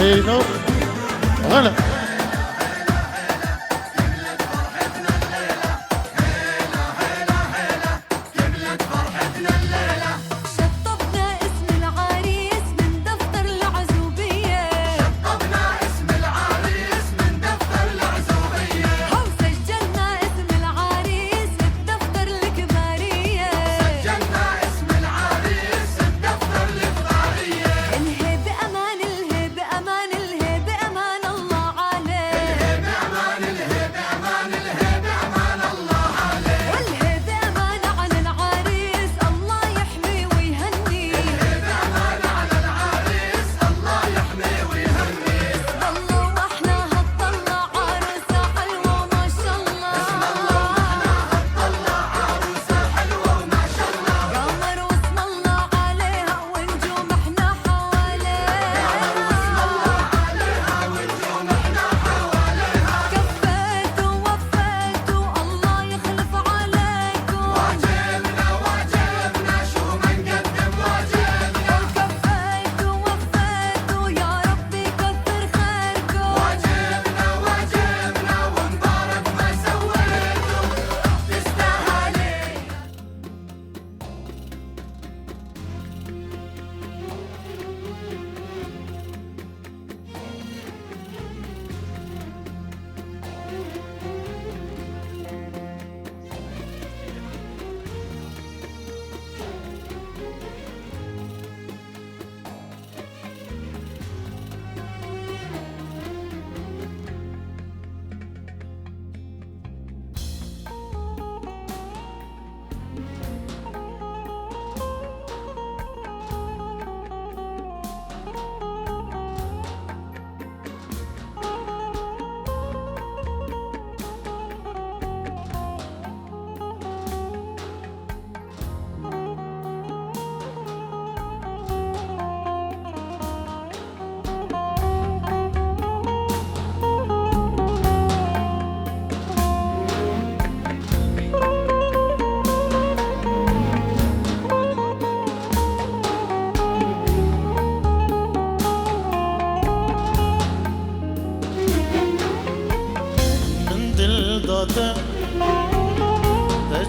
هيلو هلا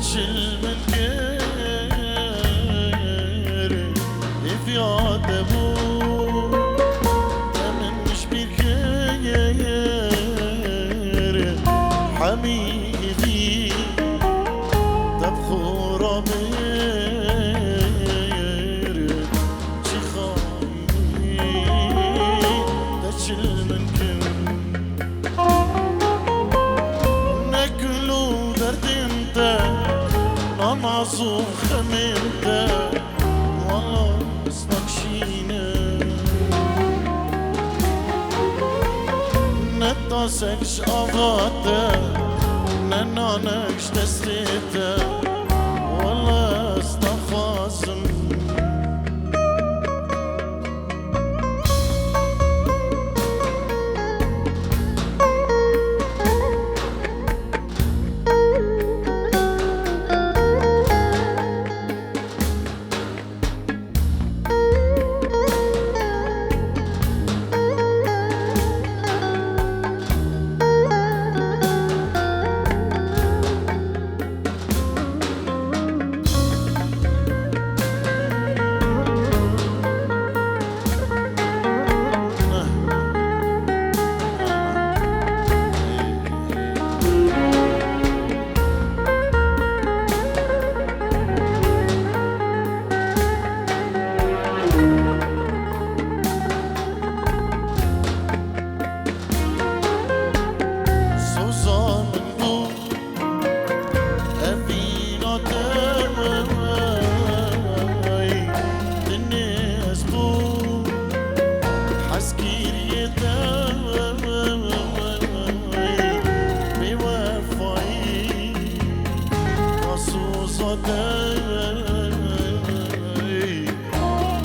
تشل من غيري فيات ابو من مش بخير حبيبي تبخور بير شخاي تشل من معصوم خمنته والله اسمك شينا نتاسكش أغاته ننانكش تسريته والله استخاصم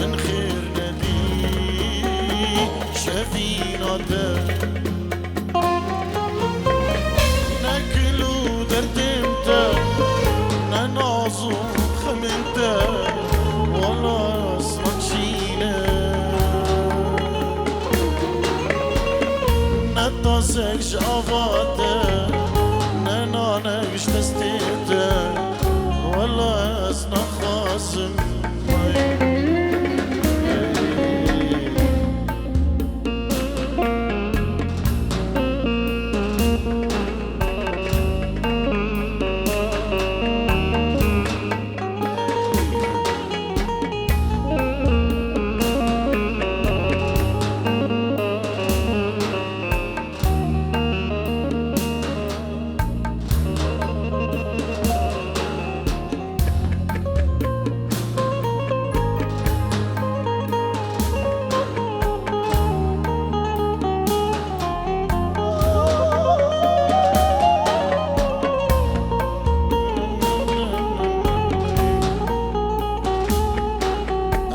من خير ندي شفينته ناكلو دردمته ننعزو خمنته والله اسمك شينا ناسكش أفاته ننانكش تستيته ولا أسنا خاصم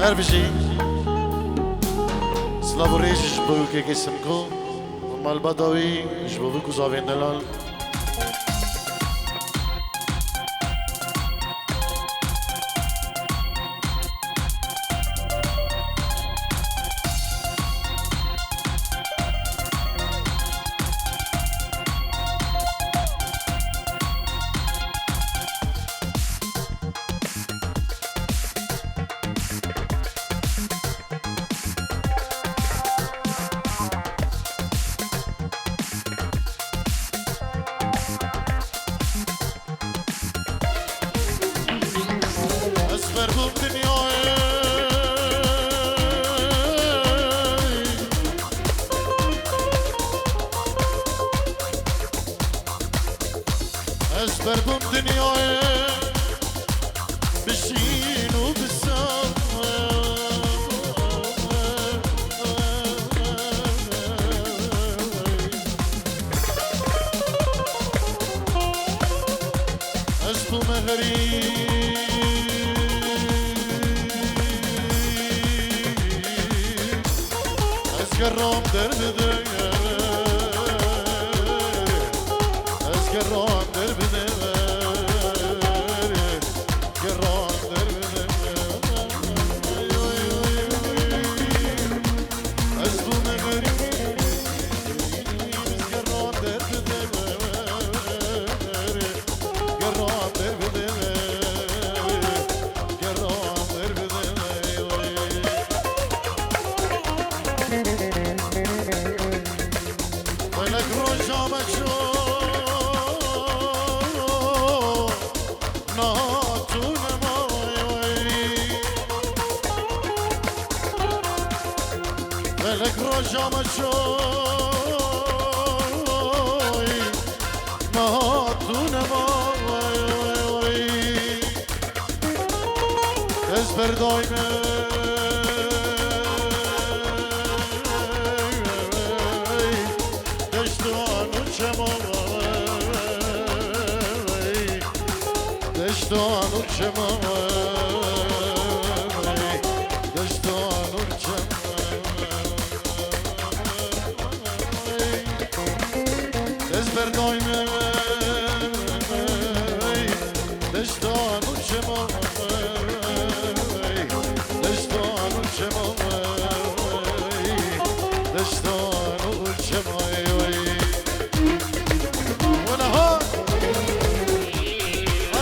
Erviji Slavorish jbovuk ekisimko Malbadawi jbovuk uzavendelal بردم دنیای بشین و بسام از تو مهری از گرام درد دنیا از گرام درد دنیا لك رجع مشوي نهاتون ماوي اسبر دايما دشتوان وشماوي دشتوان وشماوي دشتوان وشماوي بردای می دشتان و شما دشتان و شما دشتان و شما و نها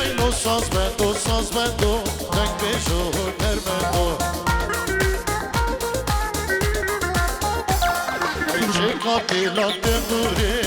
ای نو ساز بندو رنگ بشو نرمندو ای چه قاتلات دوره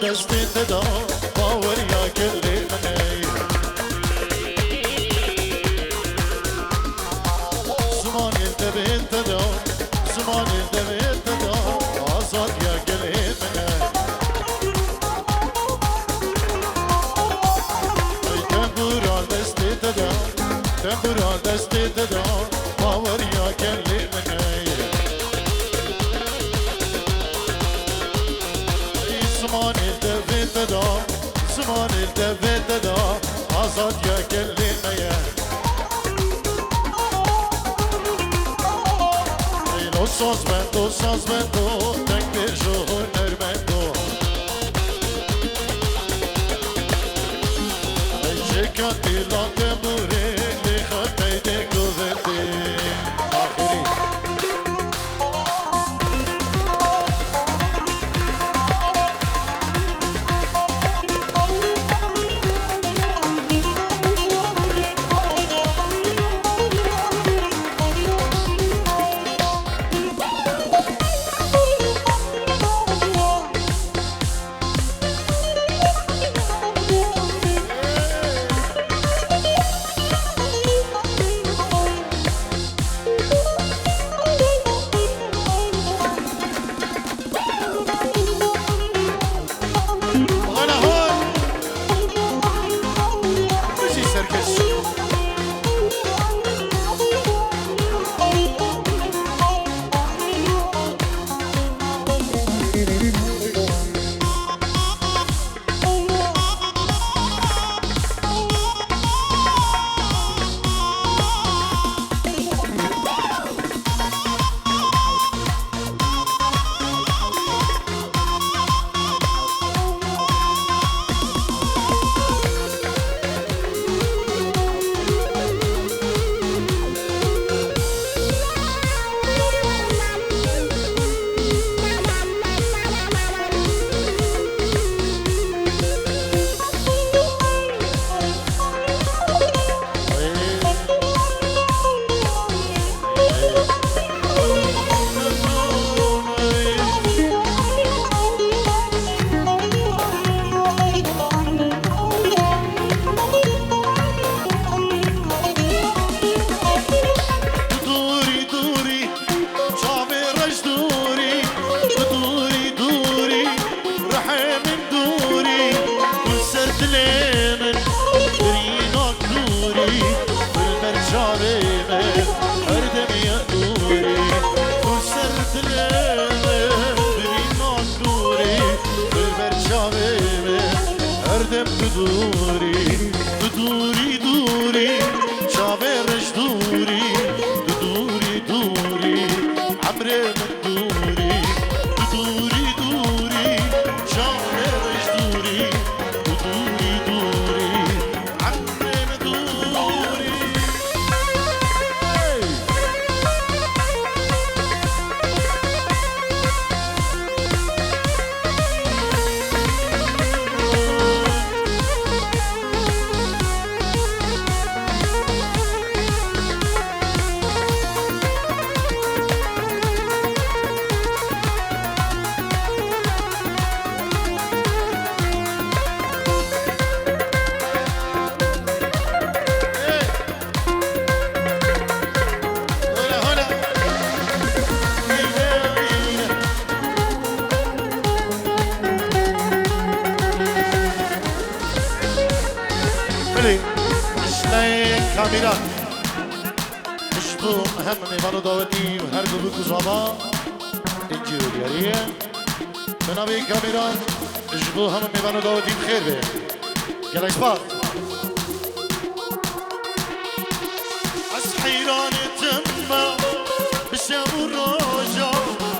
دستت دا باور یا کلی منی زمان انت بنت دا برا دستی ددا باوریا کلی منی زمان الدوی ددا زمان الدوی ددا آزاد یا کلی منی ایلو ساز بندو دنگ بیشو نرمندو شکاتی لاته موری لیخت میده گوزنده آخری کامیران مشتوم هم میوانو داودی و هر دو کزابا اینجوریه بنابی کامیران مشتوم هم میوانو داودی خیر به گلش باق از حیران تمه بشم و راجا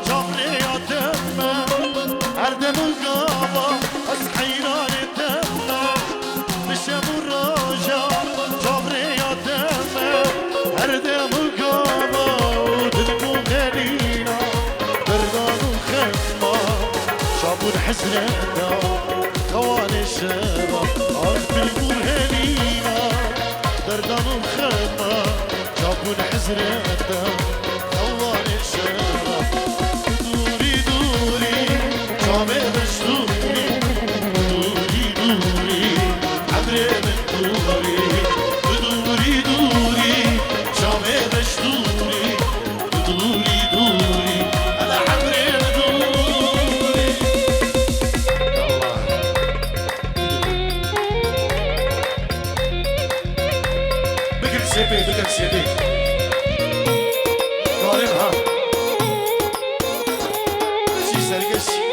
جاملیاتم هر دم گابا از حیران تمه بشم و راجا هردم القابا ودلمو غلينا بردان وخما شابون حزننا خوان الشباب عرف المرهلينا بردان وخما شابون حزننا خوان الشباب دوري دوري شامي مشدوري دوري دوري عبري من دوري دوري دوري شامي مشدوري دوري دوري انا عمري دوري بكر سيبي بگن سیدی داریم ها چی سرگش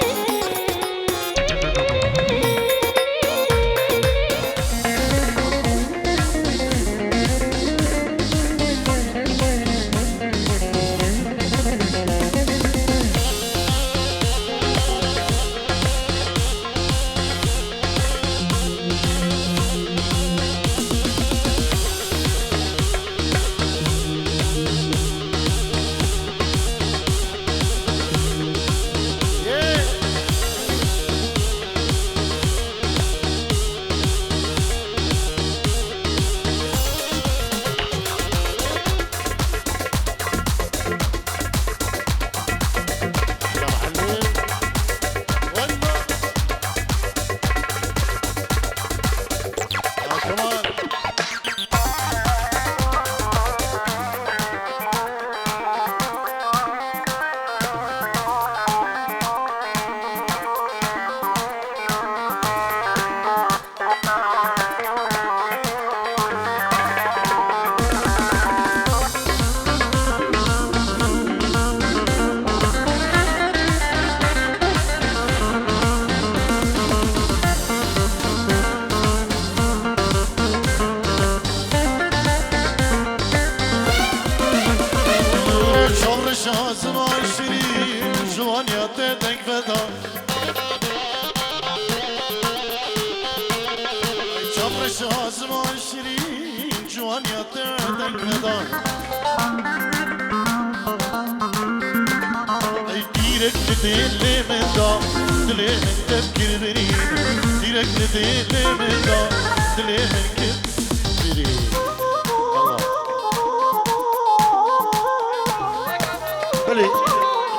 بله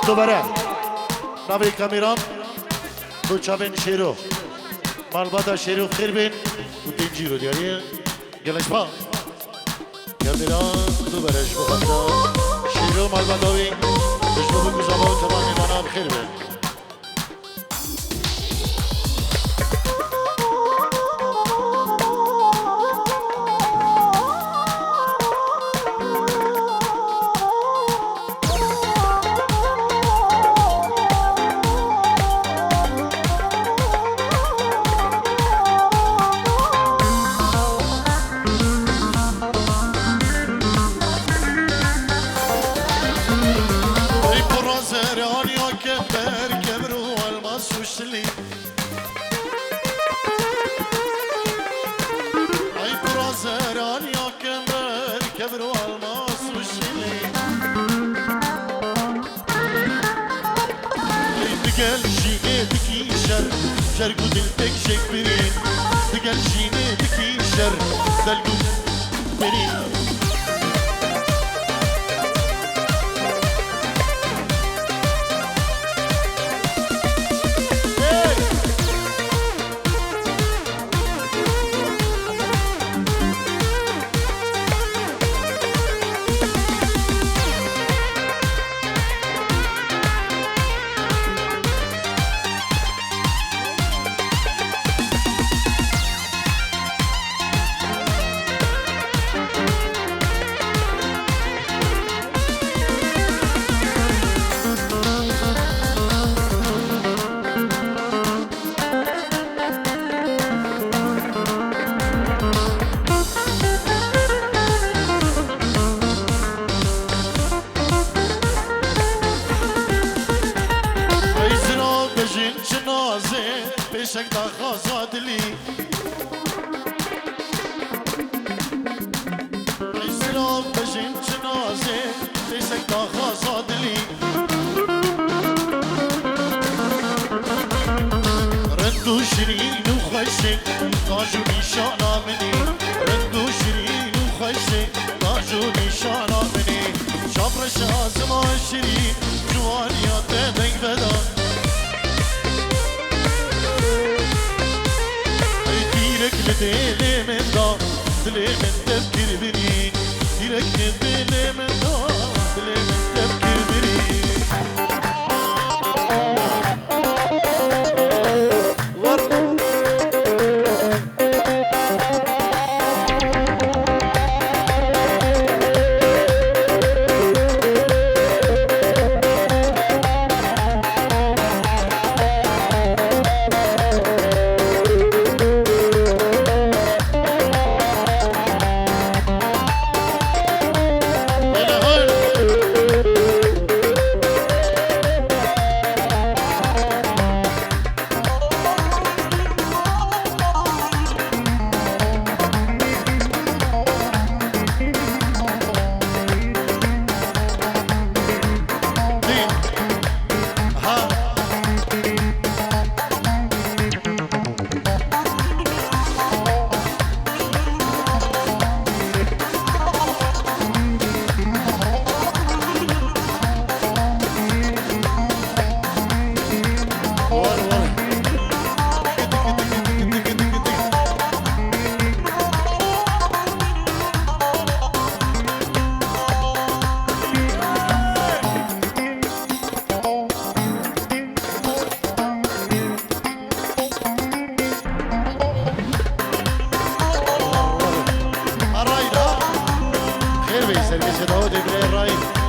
دوباره نوی کامیران دو چاوین شیرو مالبادا شیرو خیر بین و دینجی رو دیاری گلش پا کامیران دوباره شما خدا شیرو مالباداوی شما بگوزابا و تمامی مانا بخیر بین صداو دبره رای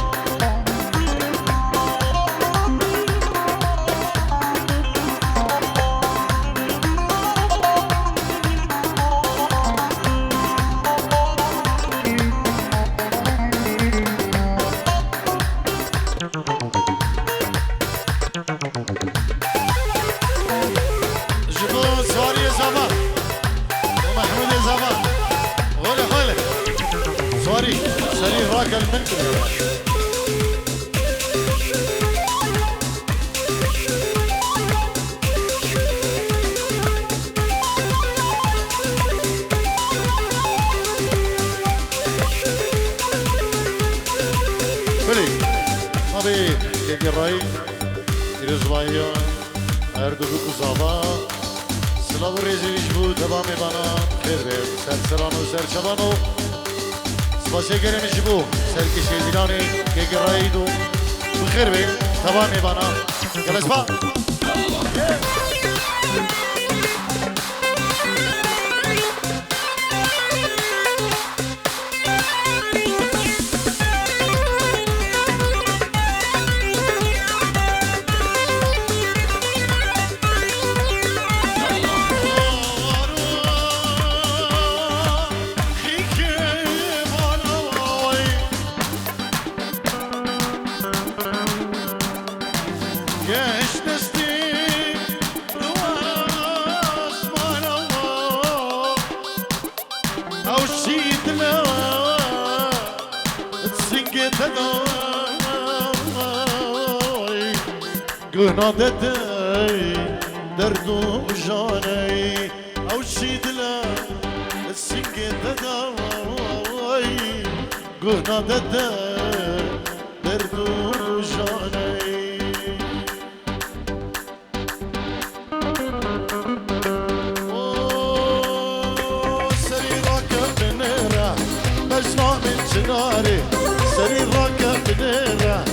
رای ایرزوایی اردو بکو زابا سلاو ریزیش بود دبا میبانا خیر بید سرسران و سرچبان و سپاسه گرمیش بود سرکش دیرانی که رای دو بخیر بید دبا میبانا گلس با نادتي دردو جاني او شيدلا السكت داوي نادتي دردو جاني سريرك بنيرة مجنى من جناري سريرك بنيرة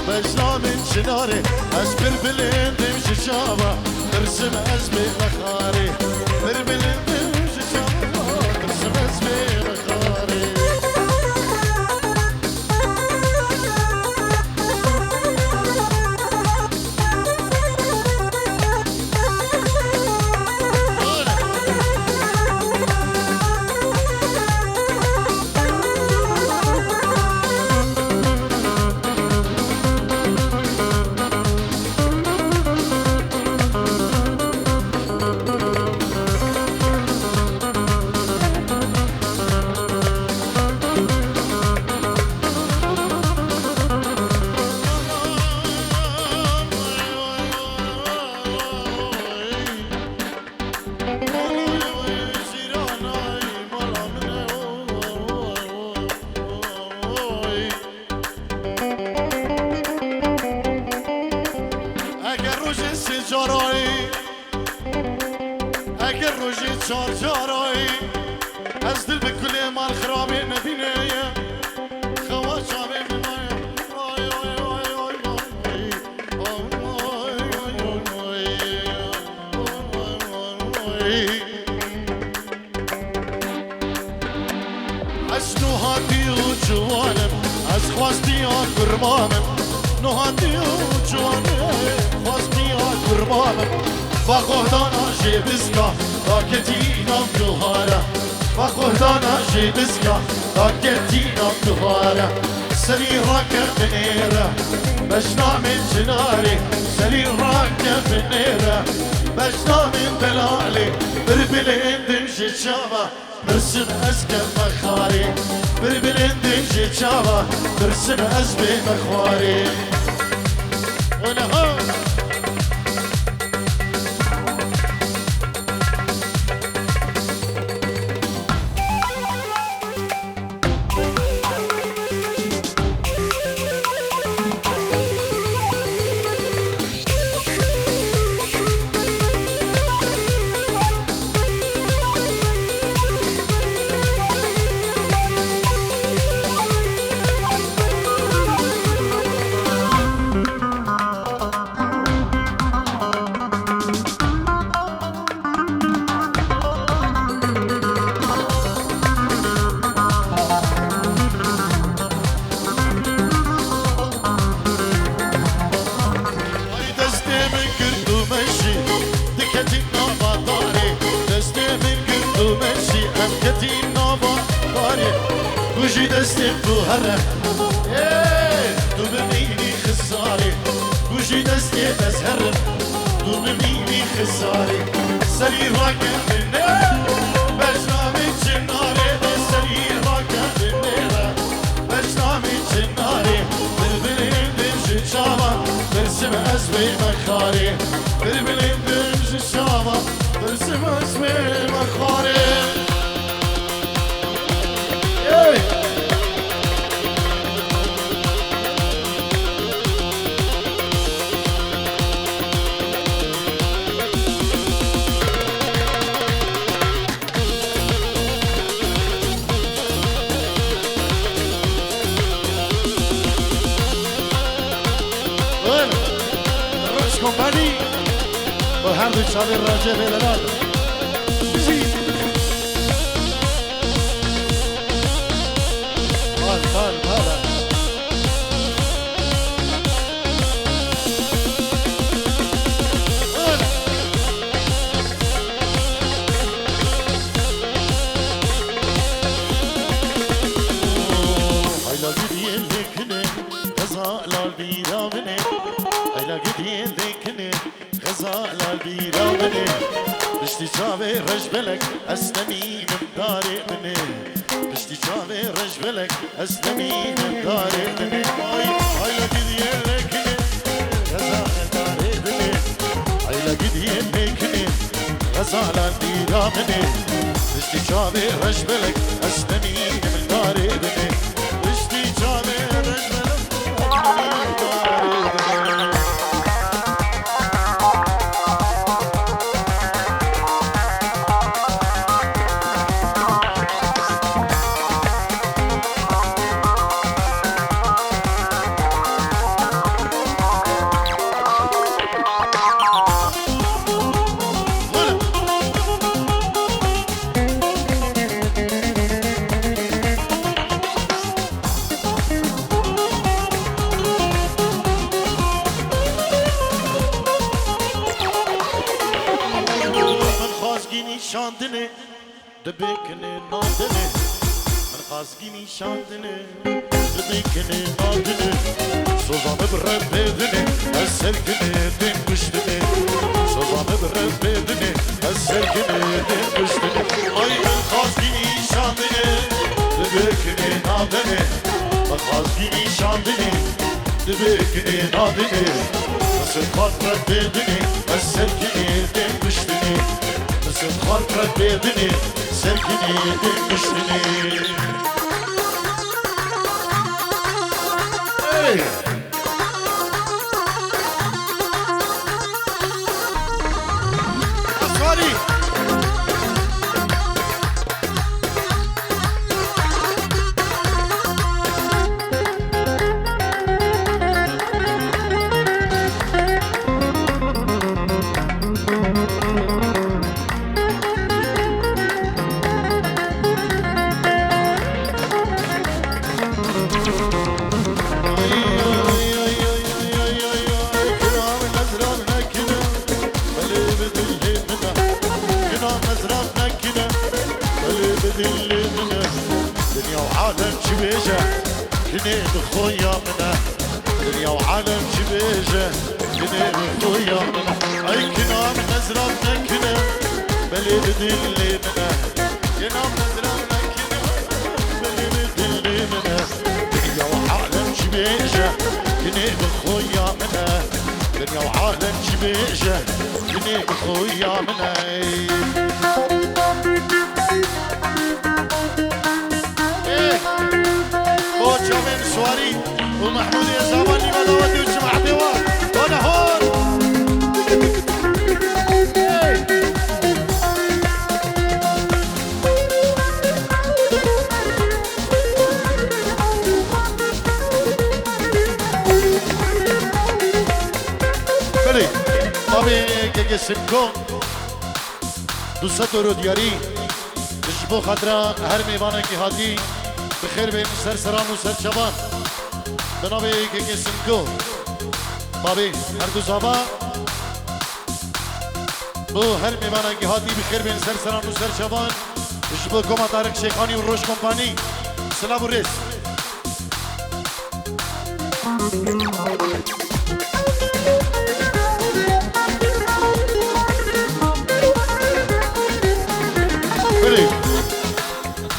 مجنى من جناري أسبر بلين تمشي شابا ترسم أزمي مخاري أسبر بلين تمشي شابا ترسم أزمي مخاري ترسم أزمي مخواري وأنا هون دستي بوهرة دو بميني خساري بوجي دستي بزهرة دو بميني خساري سرير راكن مني بجنامي جناري سرير راكن مني بجنامي جناري بلبلين بمشي شاما برسم اسمي مخاري بلبلين بمشي شاما برسم اسمي مخاري compagnie وهم بتشاور راجع بلال بال هايلا جديد ذكني غزال البيرامني هايلا جديد ذكني غزال البيرامني بشتي شافي رجبلك أسلمي من داري مني بشتي شافي رجبلك أسلمي من داري مني هايلا جديد ذكني غزال داري مني هايلا جديد ذكني غزال البيرامني بشتي شافي رجبلك أسلمي من داري مني بشتي شافي رجبلك شاندني دبكني ناندني من قاسقيني شاندني دبكني ناندني سوزان بربدني السلكني دين بشتني سوزان بربدني السلكني دين بشتني اي من قاسقيني شاندني دبكني ناندني من قاسقيني شاندني دبكني ناندني سوزان بربدني السلكني دين بشتني خاطرك بيدني سلكني دمشتني أصواري دنيا وعالم شبيجة كنيد خويا منا دنيا وعالم شبيجة كنيد خويا منا أي كنا من نزربنا كنا بلي بدلي منا كنا من نزربنا كنا بلي بدلي منا دنيا وعالم شبيجة كنيد خويا منا دنيا وعالم شبيجة كنيد خويا منا جامين سواري ومحمود يا زماني ودواتي وجمع ديوان وانا هون بلي طبي كي سمكم دوسات رو دياري بجبو خاطرا هر ميوانا كي هاتي بخير بين سر سران و سر شبان بنابه که سمکو بابی هر دو زابا بو هر میوانه که هاتی بخير بين سر سران و سر شبان بشبو کما تارک شیخانی و روش کمپانی سلام و رس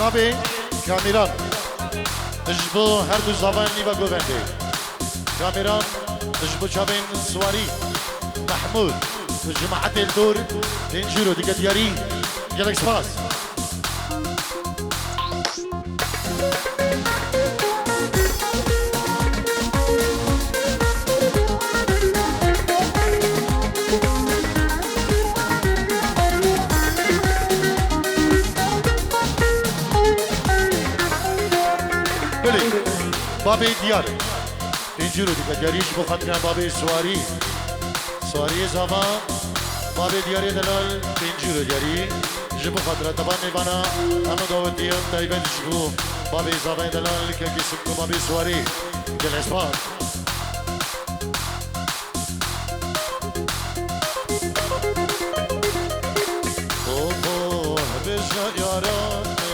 نبی کامیران دجبو هر دو زبان نیبا گوونده کامیران دجبو چابین سواری محمود جماعت الدور تنجيرو دي قدياري جالك سباس بلي بابي ديار تنجيرو دي قدياري جبو خاطرنا بابي سواری زمان بابی دیاری دلال پنجیرو دیاری جبو خاطر تبان میبانا همه داودیم دایبن جبو بابی زمان دلال که کسیم کو بابی سواری گل اسپان اوه بجان یاران